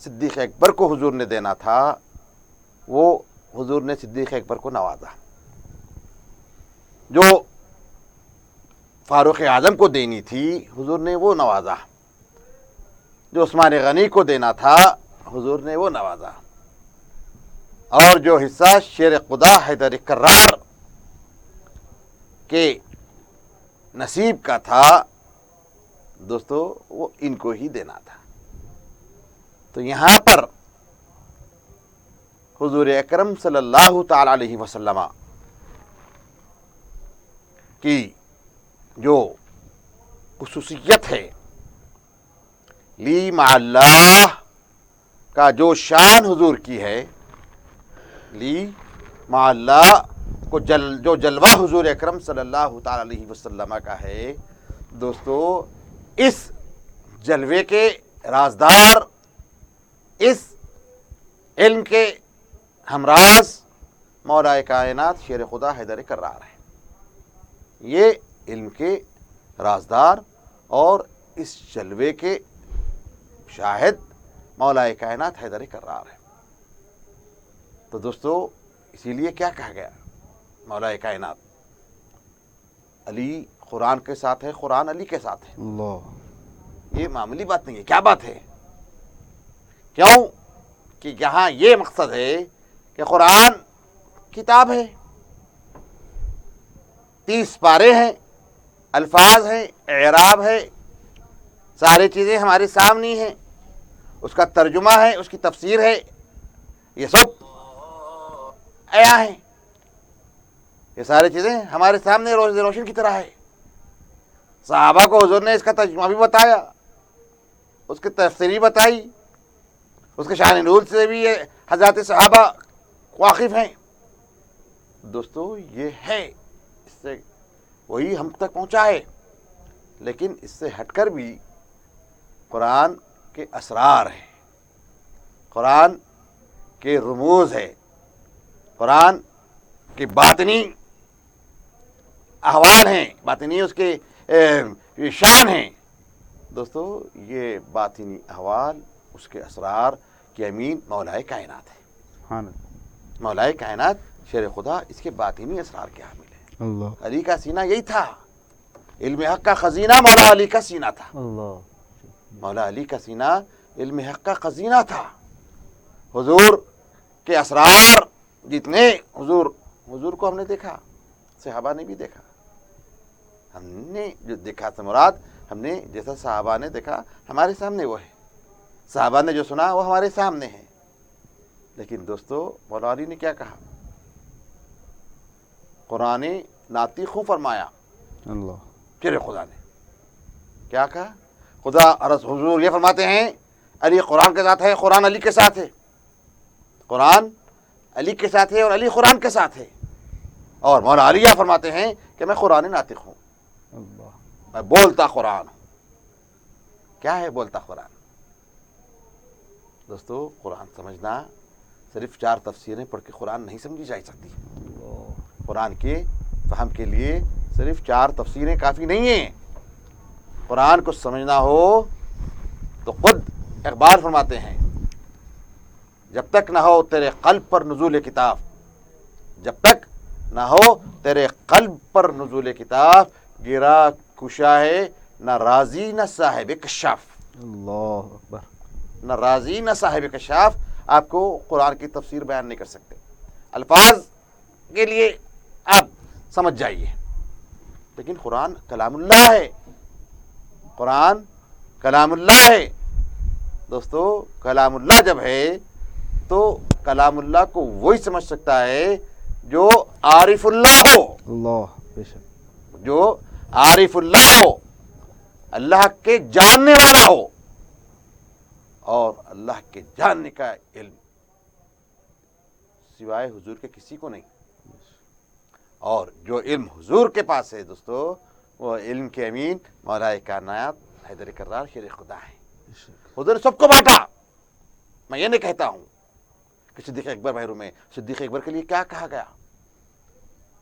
صدیق اکبر کو حضور نے دینا تھا وہ حضور نے صدیق اکبر کو نوازا، جو فاروق اعظم کو دینی تھی حضور نے وہ نوازا، جو عثمان غنی کو دینا تھا حضور نے وہ نوازا، اور جو حصہ شیر خدا حیدر کرار کے نصیب کا تھا دوستو وہ ان کو ہی دینا تھا۔ تو یہاں پر حضور اکرم صلی اللہ تعالی علیہ وسلم کی جو خصوصیت ہے، لی مع اللہ کا جو شان حضور کی ہے، لی مع اللہ کو جو جلوہ حضور اکرم صلی اللہ تعالی علیہ وسلم کا ہے دوستو، اس جلوے کے رازدار، اس علم کے ہمراز مولا کائنات شیر خدا حیدر کرار ہے۔ یہ علم کے رازدار اور اس جلوے کے شاہد مولا کائنات حیدر کرار ہے۔ تو دوستو، اسی لیے کیا کہا گیا، مولا کائنات علی قرآن کے ساتھ ہے، قرآن علی کے ساتھ ہے۔ اللہ، یہ معمولی بات نہیں ہے، کیا بات ہے؟ کیوں کہ یہاں یہ مقصد ہے کہ قرآن کتاب ہے، 30 پارے ہیں، الفاظ ہیں، اعراب ہے، ساری چیزیں ہمارے سامنے ہیں، اس کا ترجمہ ہے، اس کی تفسیر ہے، یہ سب عیاں ہیں، یہ ساری چیزیں ہمارے سامنے روشن کی طرح ہے۔ صحابہ کو حضور نے اس کا ترجمہ بھی بتایا، اس کی تفسیر بتائی، اس کے شان نزول سے بھی حضرات صحابہ واقف ہیں۔ دوستو، یہ ہے، اس سے وہی ہم تک پہنچا ہے، لیکن اس سے ہٹ کر بھی قرآن کے اسرار ہیں، قرآن کے رموز ہے، قرآن کے باطنی احوال ہیں، باطنی اس کے شان ہیں۔ دوستو، یہ باطنی احوال اس کے اسرار کے امین مولائے کائنات ہے. سبحان مولائے کائنات شیر خدا اس کے باطنی اسرار کے حامل ہے. اللہ علی کا سینہ یہی تھا. علم حق کا خزینہ مولا علی کا سینہ تھا. اللہ مولا علی کا سینہ علم حق کا خزینہ تھا. حضور کے اسرار جتنے حضور کو ہم نے دیکھا, صحابہ نے بھی دیکھا. ہم نے جو دیکھا سے مراد ہم نے جیسا صحابہ نے دیکھا ہمارے سامنے وہ ہے, صحابہ نے جو سنا وہ ہمارے سامنے ہے. لیکن دوستو مولا علی نے کیا کہا؟ قرآن ناطق فرمایا. اللہ پھر خدا نے کیا کہا؟ خدا حضور یہ فرماتے ہیں علی قرآن کے ساتھ ہے, قرآن علی کے ساتھ ہے. قرآن علی کے ساتھ ہے اور علی قرآن کے ساتھ ہے. اور مولا علی یہ فرماتے ہیں کہ میں قرآن ناطق ہوں, اللہ میں بولتا قرآن ہوں. کیا ہے بولتا قرآن؟ دوستو قرآن سمجھنا صرف 4 تفسیریں پڑھ کے قرآن نہیں سمجھی جا سکتی. قرآن کے فہم کے لیے صرف 4 تفسیریں کافی نہیں ہیں. قرآن کو سمجھنا ہو تو خود اقبال فرماتے ہیں جب تک نہ ہو تیرے قلب پر نزول کتاب, جب تک نہ ہو تیرے قلب پر نزول کتاب, گرا کشا ہے نہ راضی نہ صاحب کشاف. اللہ اکبر. نہ راضی نہ صاحب کشاف. آپ کو قرآن کی تفسیر بیان نہیں کر سکتے. الفاظ کے لیے آپ سمجھ جائیے, لیکن قرآن کلام اللہ ہے. قرآن کلام اللہ ہے. دوستو کلام اللہ جب ہے تو کلام اللہ کو وہی سمجھ سکتا ہے جو عارف اللہ ہو. اللہ بے شک. جو عارف اللہ ہو, اللہ کے جاننے والا ہو. اور اللہ کے جاننے کا علم سوائے حضور کے کسی کو نہیں. اور جو علم حضور کے پاس ہے دوستو وہ علم کے امین مولا کائنات حیدر کرار شیر خدا ہے. حضور نے سب کو بانٹا. میں یہ نہیں کہتا ہوں کہ صدیق اکبر بحیروں میں صدیق اکبر کے لیے کیا کہا گیا؟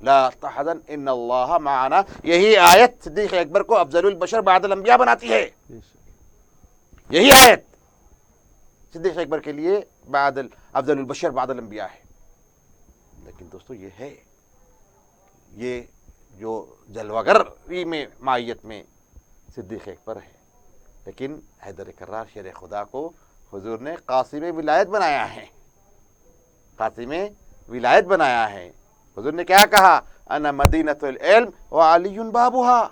لا تحزن ان اللہ معنا. یہی آیت صدیق اکبر کو افضل البشر بعد الانبیاء بناتی ہے. یہی آیت صدیق اکبر کے لیے افضل البشر بعد الانبیاء ہے. لیکن دوستو یہ ہے, یہ جو جلوگری میں مائیت میں صدیق اکبر ہے, لیکن حیدر کرار شیر خدا کو حضور نے قاسم ولایت بنایا ہے. قاسم ولایت بنایا ہے. حضور نے کیا کہا؟ انا مدینۃ العلم وعلی بابھا.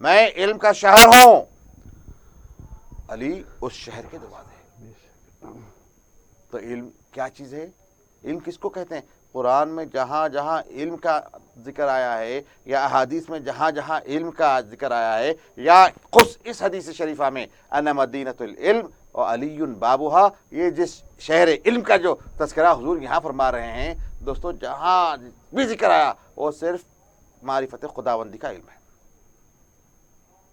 میں علم کا شہر ہوں, علی اس شہر کے دروازے. تو علم کیا چیز ہے؟ علم کس کو کہتے ہیں؟ قرآن میں جہاں جہاں علم کا ذکر آیا ہے, یا احادیث میں جہاں جہاں علم کا ذکر آیا ہے, یا خود اس حدیث شریفہ میں انا مدینۃ العلم وعلی بابھا, یہ جس شہر علم کا جو تذکرہ حضور یہاں فرما رہے ہیں دوستو, جہاں بھی ذکر آیا وہ صرف معرفت خداوندی کا علم ہے.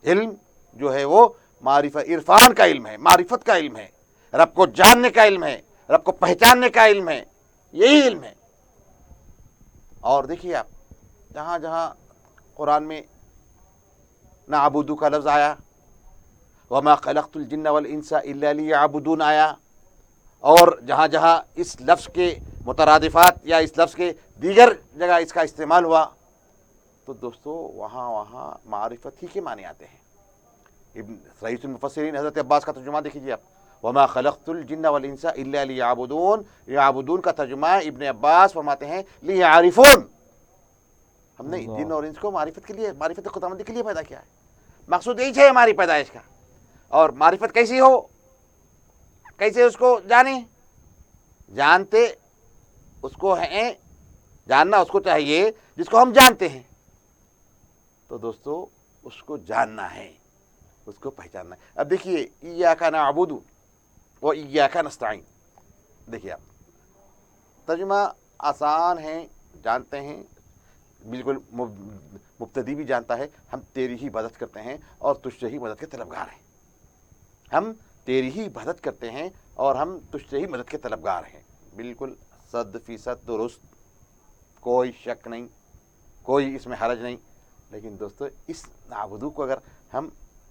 علم جو ہے وہ معرفت عرفان کا علم ہے, معرفت کا علم ہے, رب کو جاننے کا علم ہے, رب کو پہچاننے کا علم ہے. یہی علم ہے. اور دیکھیے آپ جہاں جہاں قرآن میں نعبدو کا لفظ آیا, وما خلقت الجن والانس الا لیعبدون آیا, اور جہاں جہاں اس لفظ کے مترادفات یا اس لفظ کے دیگر جگہ اس کا استعمال ہوا, تو دوستو وہاں وہاں معرفت ہی کے معنی آتے ہیں. ابن رئیس المفسرین حضرت عباس کا ترجمہ دیکھیے آپ, وما خلقت الجن والانس الا لیعبدون. یعبدون کا ترجمہ ابن عباس فرماتے ہیں لیعرفون. ہم نے جن اور انس کو معرفت کے لیے, معرفت خداوندی کے لیے پیدا کیا ہے. مقصود یہی ہے ہماری پیدائش کا. اور معرفت کیسی ہو, کیسے اس کو جانیں؟ جانتے اس کو ہیں, جاننا اس کو چاہیے جس کو ہم جانتے ہیں. تو دوستو اس کو جاننا ہے, اس کو پہچاننا ہے. اب دیکھیے ایاک نعبد و ایاک نستعین. دیکھیے آپ ترجمہ آسان ہے, جانتے ہیں, بالکل مبتدی بھی جانتا ہے. ہم تیری ہی عبادت کرتے ہیں اور تجھ سے ہی مدد کے طلبگار ہیں. ہم تیری ہی عبادت کرتے ہیں اور ہم تجھ سے ہی مدد کے طلبگار ہیں. بالکل 100% درست, کوئی شک نہیں, کوئی اس میں حرج نہیں. لیکن دوستو اس نعبدو کو اگر ہم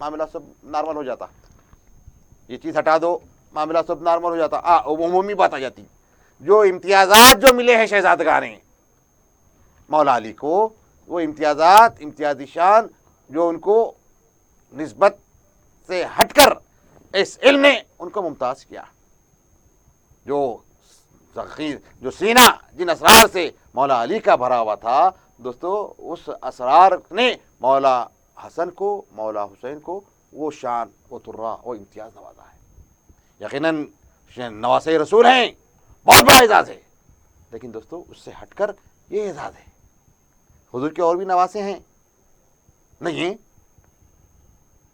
معاملہ سب نارمل ہو جاتا, یہ چیز ہٹا دو معاملہ سب نارمل ہو جاتا. عمومی بات آ جاتی, جو امتیازات جو ملے ہیں شہزادگان مولا علی کو, وہ امتیازات امتیازی شان جو ان کو نسبت سے ہٹ کر اس علم نے ان کو ممتاز کیا, جو سینہ جن اسرار سے مولا علی کا بھرا ہوا تھا دوستو, اس اسرار نے مولا حسن کو مولا حسین کو وہ شان وہ ترا وہ امتیاز نوازا ہے. یقیناً نواسے رسول ہیں, بہت بڑا اعزاز ہے, لیکن دوستو اس سے ہٹ کر یہ اعزاز ہے. حضور کے اور بھی نواسے ہیں نہیں ہیں,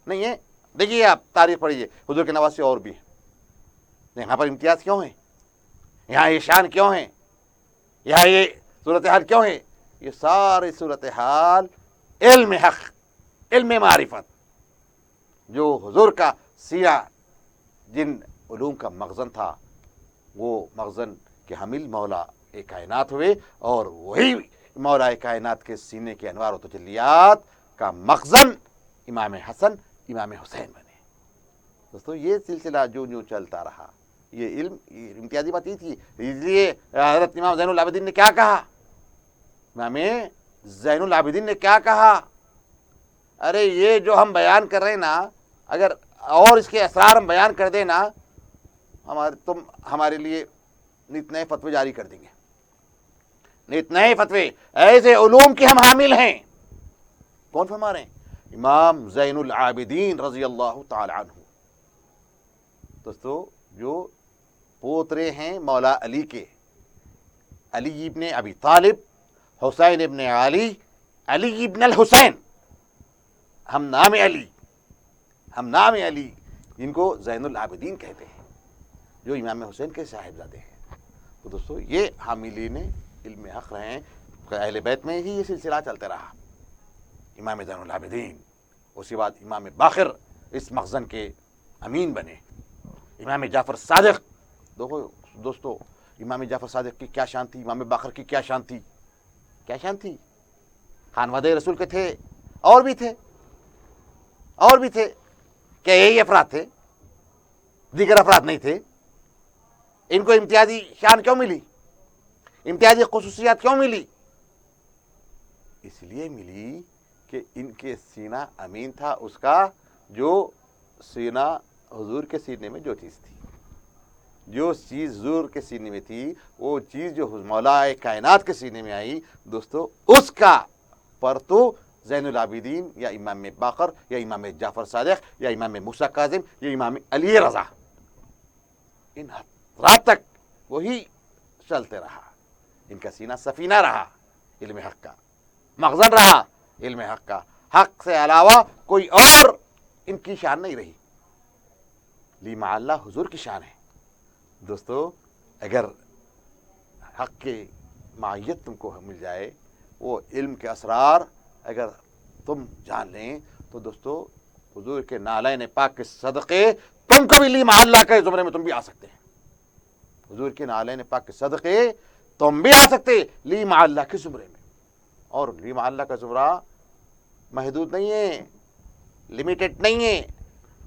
نہیں ہیں. دیکھیے آپ تاریخ پڑھیے, حضور کے نواسے اور بھی ہیں. یہاں پر امتیاز کیوں ہیں, یہاں یہ شان کیوں ہیں, یہاں یہ صورتحال کیوں ہے؟ یہ ساری صورتحال علم حق, علم معرفت, جو حضور کا سینہ جن علوم کا مخزن تھا, وہ مخزن کے حامل مولا کائنات ہوئے, اور وہی مولا کائنات کے سینے کے انوار و تجلیات کا مخزن امام حسن امام حسین بنے. دوستو یہ سلسلہ جو چلتا رہا, یہ علم امتیازی بات یہ تھی. اس لیے حضرت امام زین العابدین نے کیا کہا, امام زین العابدین نے کیا کہا, ارے یہ جو ہم بیان کر رہے ہیں نا, اگر اور اس کے اسرار ہم بیان کر دیں نا, تم ہمارے لیے نت نئے فتوے جاری کر دیں گے, نت نئے فتوے, ایسے علوم کے ہم حامل ہیں. کون فرما رہے ہیں؟ امام زین العابدین رضی اللہ تعالی عنہ. دوستو جو پوترے ہیں مولا علی کے, علی ابن ابی طالب, حسین ابن علی, علی ابن الحسین, ہم نام علی جن کو زین العابدین کہتے ہیں, جو امام حسین کے صاحبزادے ہیں. تو دوستو یہ حاملین علم حق رہے ہیں, اہل بیت میں ہی یہ سلسلہ چلتے رہا. امام زین العابدین, اس کے بعد امام باقر اس مخزن کے امین بنے. امام جعفر صادق, دوستو امام جعفر صادق کی کیا شان تھی, امام باقر کی کیا شان تھی, کیا شان تھی. خانوادہ رسول کے تھے, اور بھی تھے کیا یہی افراد تھے, دیگر افراد نہیں تھے. ان کو امتیازی شان کیوں ملی, امتیازی خصوصیات کیوں ملی؟ اس لیے ملی کہ ان کے سینہ امین تھا اس کا, جو سینہ حضور کے سینے میں جو چیز تھی, جو چیز حضور کے سینے میں تھی, وہ چیز جو مولا کائنات کے سینے میں آئی دوستو, اس کا پرتو زین العابدین یا امام باقر یا امام جعفر صادق یا امام موسیٰ کاظم یا امام علی رضا, ان رات تک وہی چلتے رہا. ان کا سینہ سفینہ رہا, علم حق کا مخزن رہا, علم حق کا. حق سے علاوہ کوئی اور ان کی شان نہیں رہی. لی مع اللہ حضور کی شان ہے. دوستو اگر حق کی معیت تم کو مل جائے, وہ علم کے اسرار اگر تم جان لیں, تو دوستو حضور کے نالین پاک کے صدقے تم کو بھی لی مع اللہ کے زمرے میں تم بھی آ سکتے ہیں. حضور کے نالین پاک کے صدقے تم بھی آ سکتے لی مع اللہ کے زمرے میں. اور لی مع اللہ کا زمرہ محدود نہیں ہے, لمیٹڈ نہیں ہے,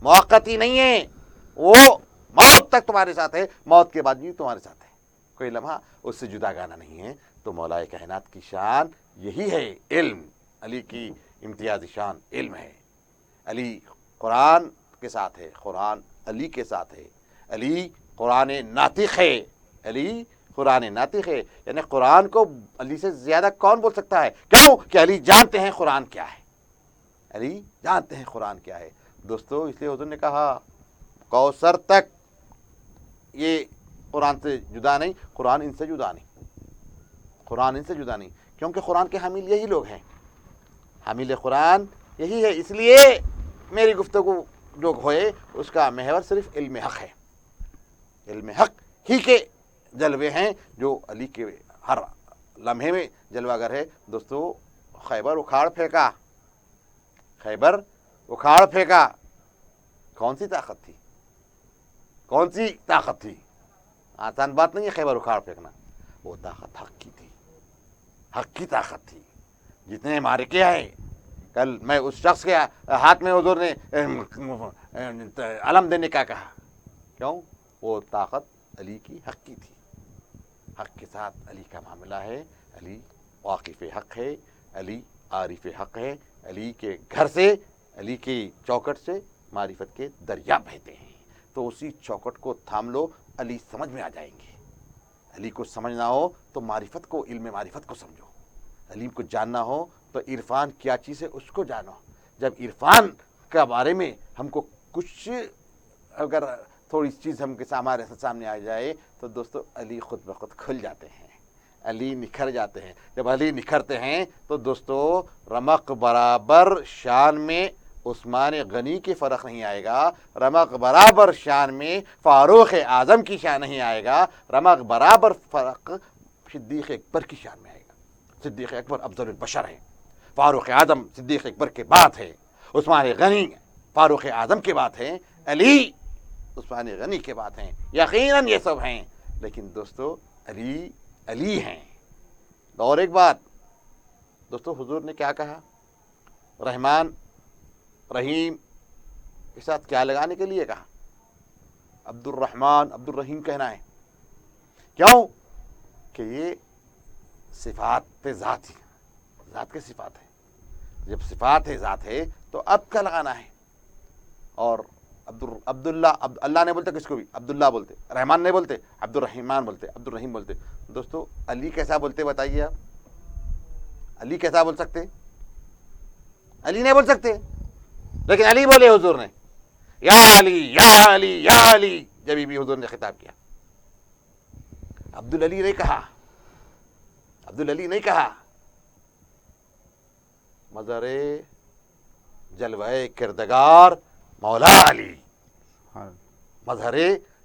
موقتی نہیں ہے, وہ موت تک تمہارے ساتھ ہے, موت کے بعد بھی تمہارے ساتھ ہے, کوئی لمحہ اس سے جدا گانا نہیں ہے. تو مولا کائنات کی شان یہی ہے علم. علی کی امتیازی شان علم ہے. علی قرآن کے ساتھ ہے, قرآن علی کے ساتھ ہے. علی قرآن ناطق ہے, علی قرآن ناطق ہے. یعنی قرآن کو علی سے زیادہ کون بول سکتا ہے؟ کیوں کہ علی جانتے ہیں قرآن کیا ہے, علی جانتے ہیں قرآن کیا ہے. دوستو اس لیے حضور نے کہا کوثر تک یہ قرآن سے جدا نہیں, قرآن ان سے جدا نہیں, قرآن ان سے جدا نہیں, کیونکہ قرآن کے حامل یہی لوگ ہیں, حامل قرآن یہی ہے. اس لیے میری گفتگو جو ہوئے اس کا محور صرف علم حق ہے. علم حق ہی کے جلوے ہیں جو علی کے ہر لمحے میں جلوہ گر ہے. دوستو خیبر اکھاڑ پھینکا, خیبر اکھاڑ پھینکا, کون سی طاقت تھی, کون سی طاقت تھی؟ آسان بات نہیں ہے خیبر اکھاڑ پھینکنا. وہ طاقت حق کی تھی, حق کی طاقت تھی. جتنے معرکے آئے کل میں اس شخص کے ہاتھ میں حضور نے علم دینے کا کہا، کیوں؟ وہ طاقت علی کی حق کی تھی، حق کے ساتھ علی کا معاملہ ہے، علی واقف حق ہے، علی عارف حق ہے، علی کے گھر سے، علی کی چوکٹ سے معرفت کے دریا بہتے ہیں، تو اسی چوکٹ کو تھام لو، علی سمجھ میں آ جائیں گے۔ علی کو سمجھنا ہو تو معرفت کو، علم معرفت کو سمجھو، علیم کو جاننا ہو تو عرفان کیا چیز ہے اس کو جانو۔ جب عرفان کا بارے میں ہم کو کچھ اگر تھوڑی چیز ہم کے ہمارے سامنے آ جائے تو دوستو علی خود بخود کھل جاتے ہیں، علی نکھر جاتے ہیں۔ جب علی نکھرتے ہیں تو دوستو رمق برابر شان میں عثمان غنی کی فرق نہیں آئے گا، رمق برابر شان میں فاروق اعظم کی شان نہیں آئے گا، رمق برابر فرق صدیق اکبر کی شان میں آئے گا۔ صدیق اکبر افضل البشر ہے، فاروق اعظم صدیق اکبر کے بعد ہے، عثمان غنی فاروق اعظم کے بعد ہے، علی عثمان غنی کے بعد ہیں، یقیناً یہ سب ہیں، لیکن دوستو علی علی ہیں۔ اور ایک بات دوستو، حضور نے کیا کہا؟ رحمان رحیم کے ساتھ کیا لگانے کے لیے کہا؟ عبد الرحمن عبد الرحیم کہنا ہے، کیوں؟ کہ یہ صفات ذات ہی، ذات کے صفات ہے، جب صفات ذات ہے تو اب کا لگانا ہے۔ اور عبداللہ اللہ نہیں بولتے کس کو بھی عبداللہ بولتے، رحمان نہیں بولتے عبد الرحمان بولتے، عبد الرحیم بولتے۔ دوستو علی کیسا بولتے بتائیے آپ؟ علی کیسا بول سکتے؟ علی نہیں بول سکتے، لیکن علی بولے حضور نے، یا علی یا علی یا علی، جب بھی حضور نے خطاب کیا۔ عبدالعلی نہیں کہا، عبدالعلی نہیں کہا، مظہر جلوہ کردگار مولا علی، مظہر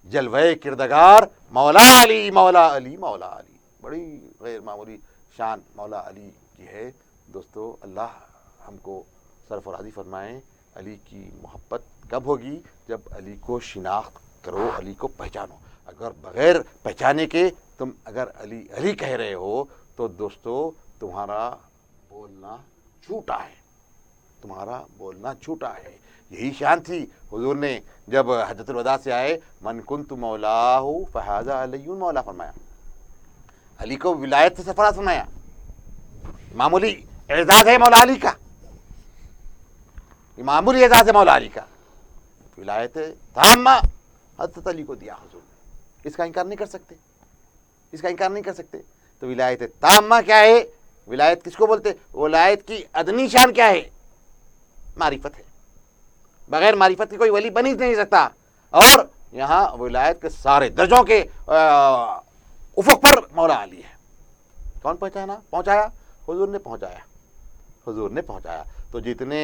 جلوہ کردگار مولا علی، مولا علی، مولا علی، بڑی غیر معمولی شان مولا علی کی ہے۔ دوستو اللہ ہم کو سرفرازی فرمائیں، علی کی محبت کب ہوگی؟ جب علی کو شناخت کرو، علی کو پہچانو۔ اگر بغیر پہچانے کے تم اگر علی علی کہہ رہے ہو تو دوستو تمہارا بولنا جھوٹا ہے، تمہارا بولنا جھوٹا ہے۔ یہی شان تھی حضور نے جب حجۃ الوداع سے آئے، من کنت مولاہ فہذا علی مولا فرمایا، علی کو ولایت سے سرفراز فرمایا۔ معمولی اعزاز ہے مولا علی کا، معمولی اعزاز ہے مولا علی کا، ولایت تامہ حضرت علی کو دیا حضور نے، اس کا انکار نہیں کر سکتے، اس کا انکار نہیں کر سکتے۔ تو ولایت تامہ کیا ہے؟ ولایت کس کو بولتے؟ ولایت کی ادنی شان کیا ہے؟ معرفت ہے، بغیر معرفت کی کوئی ولی بن ہی نہیں سکتا۔ اور یہاں ولایت کے سارے درجوں کے افق پر مولا علی ہے۔ کون پہنچایا؟ حضور نے پہنچایا، حضور نے پہنچایا۔ تو جتنے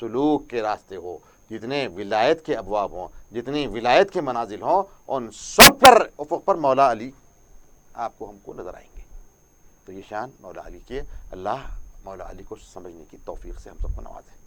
سلوک کے راستے ہو، جتنے ولایت کے ابواب ہوں، جتنی ولایت کے منازل ہوں، ان سب پر افق پر مولا علی آپ کو ہم کو نظر آئیں گے۔ تو یہ شان مولا علی کی، اللہ مولا علی کو سمجھنے کی توفیق سے ہم سب کو نوازے۔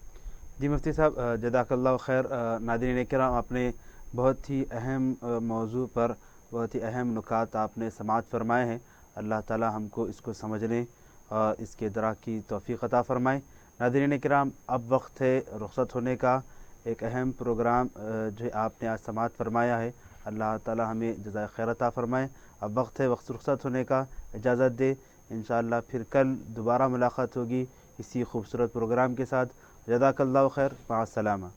جی مفتی صاحب جزاک اللہ خیر۔ ناظرین کرام، آپ نے بہت ہی اہم موضوع پر بہت ہی اہم نکات آپ نے سماعت فرمائے ہیں۔ اللہ تعالی ہم کو اس کو سمجھنے اور اس کے ادراک کی توفیق عطا فرمائے۔ ناظرین کرام، اب وقت ہے رخصت ہونے کا۔ ایک اہم پروگرام جو آپ نے آج سماعت فرمایا ہے، اللہ تعالی ہمیں جزائے خیر عطا فرمائے۔ اب وقت ہے رخصت ہونے کا، اجازت دے، انشاءاللہ پھر کل دوبارہ ملاقات ہوگی اسی خوبصورت پروگرام کے ساتھ۔ جزاک اللہ خیر، مع السلامہ۔